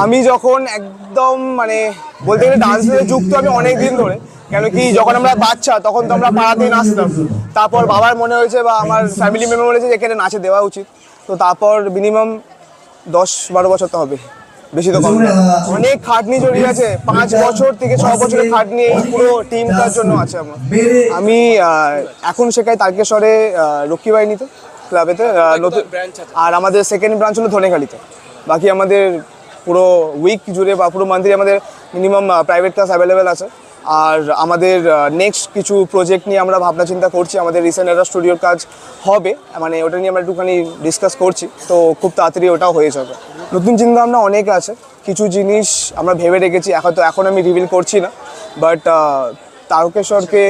আমি যখন একদম মানে বলতে গেলে ডান্সের সাথে যুক্ত আমি অনেক দিন ধরে, কেন কি যখন আমরা বাচ্চা তখন তো আমরা পাড়াতেই নাচতাম। তারপর বাবার মনে হয়েছে বা আমার ফ্যামিলি মেম্বার বলেছে যে এখানে নাচে দেওয়া উচিত। তো তারপর মিনিমাম 10-12 বছর তো হবে, বেশি তো কম না। অনেক খাটনি জড়িয়ে আছে, 5 বছর থেকে 6 বছরের খাটনি এই পুরো টিমটার জন্য আছে আমার। আমি এখন শেখাই তারকেশ্বরে রক্ষীবাহিনীতে ক্লাবেতে নতুন, আর আমাদের সেকেন্ড ব্রাঞ্চ হলো ধনেখালিতে। বাকি আমাদের পুরো উইক জুড়ে বা পুরো মান্থলি আমাদের মিনিমাম প্রাইভেট ক্লাস অ্যাভেলেবেল আছে। আর আমাদের নেক্সট কিছু প্রজেক্ট নিয়ে আমরা ভাবনা চিন্তা করছি। আমাদের রিসেন্ট একটা স্টুডিওর কাজ হবে, মানে ওটা নিয়ে আমরা একটুখানি ডিসকাস করছি, তো খুব তাড়াতাড়ি ওটাও হয়ে যাবে। নতুন চিন্তা ভাবনা অনেক আছে, কিছু জিনিস আমরা ভেবে রেখেছি, এখন আমি রিভিল করছি না। বাট তারকেশ্বরকে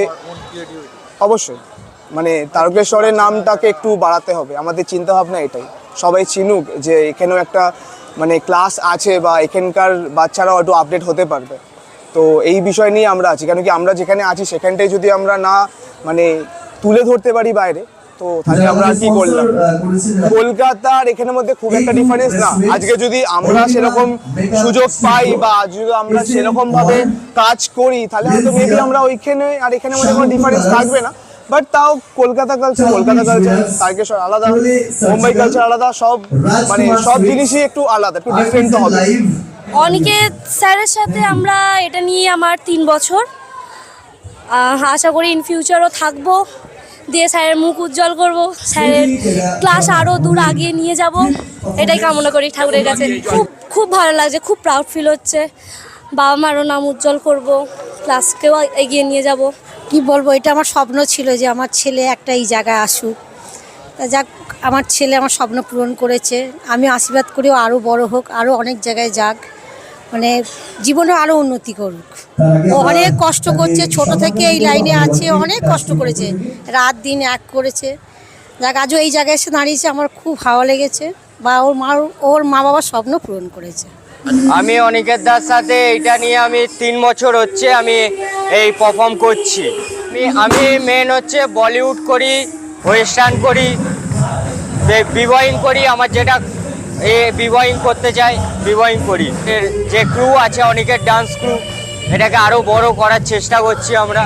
অবশ্যই মানে তারকেশ্বরের নামটাকে একটু বাড়াতে হবে, আমাদের চিন্তা ভাবনা এটাই। সবাই চিনুক যে এখানেও একটা মানে ক্লাস আছে বা এখানকার বাচ্চারাও একটু আপডেট হতে পারবে। তো এই বিষয় নিয়ে আমরা আছি, কেন কি আমরা যেখানে আছি সেখানটাই যদি আমরা না মানে তুলে ধরতে পারি বাইরে, তো তাহলে আমরা কি করলাম। কলকাতার এখানের মধ্যে খুব একটা ডিফারেন্স না। আজকে যদি আমরা সেরকম সুযোগ পাই বা যদি আমরা সেরকম ভাবে কাজ করি, তাহলে হয়তো মেবি আমরা ওইখানে আর এখানের মধ্যে কোনো ডিফারেন্স থাকবে না। বাট তাও কলকাতা কালচার, তারকেশ্বর আলাদা, মুম্বাই কালচার আলাদা, সব মানে সব জিনিসই একটু আলাদা, একটু ডিফারেন্ট তো হবে। অনিকেত স্যারের সাথে আমরা এটা নিয়ে আমার 3 বছর, আশা করি ইন ফিউচারও থাকবো, দিয়ে স্যারের মুখ উজ্জ্বল করব, স্যারের ক্লাস আরও দূর আগিয়ে নিয়ে যাব, এটাই কামনা করি ঠাকুরের কাছে। খুব খুব ভালো লাগছে, খুব প্রাউড ফিল হচ্ছে। বাবা মারও নাম উজ্জ্বল করব, ক্লাসকেও এগিয়ে নিয়ে যাব। কি বলবো, এটা আমার স্বপ্ন ছিল যে আমার ছেলে একটা এই জায়গায় আসুক। তা যাক, আমার ছেলে আমার স্বপ্ন পূরণ করেছে। আমি আশীর্বাদ করি ও আরও বড় হোক, আরও অনেক জায়গায় যাক, মানে জীবনে আরও উন্নতি করুক। ও অনেক কষ্ট করছে, ছোট থেকে এই লাইনে আছে, অনেক কষ্ট করেছে, রাত দিন এক করেছে। যাক, আজও এই জায়গায় এসে দাঁড়িয়েছে, আমার খুব ভালো লেগেছে। বা ওর মা বাবার স্বপ্ন পূরণ করেছে। আমি অনিকেত দার সাথে এটা নিয়ে আমি 3 বছর হচ্ছে আমি এই পারফর্ম করছি। আমি মেন হচ্ছে বলিউড করি, ওয়েস্টার্ন করি, বিবয়িং করি। আমার যেটা বিবয়িং করতে চাই বিবয়িং করি। যে ক্রু আছে অনিকেত ডান্স ক্রু, এটাকে আরও বড় করার চেষ্টা করছি আমরা।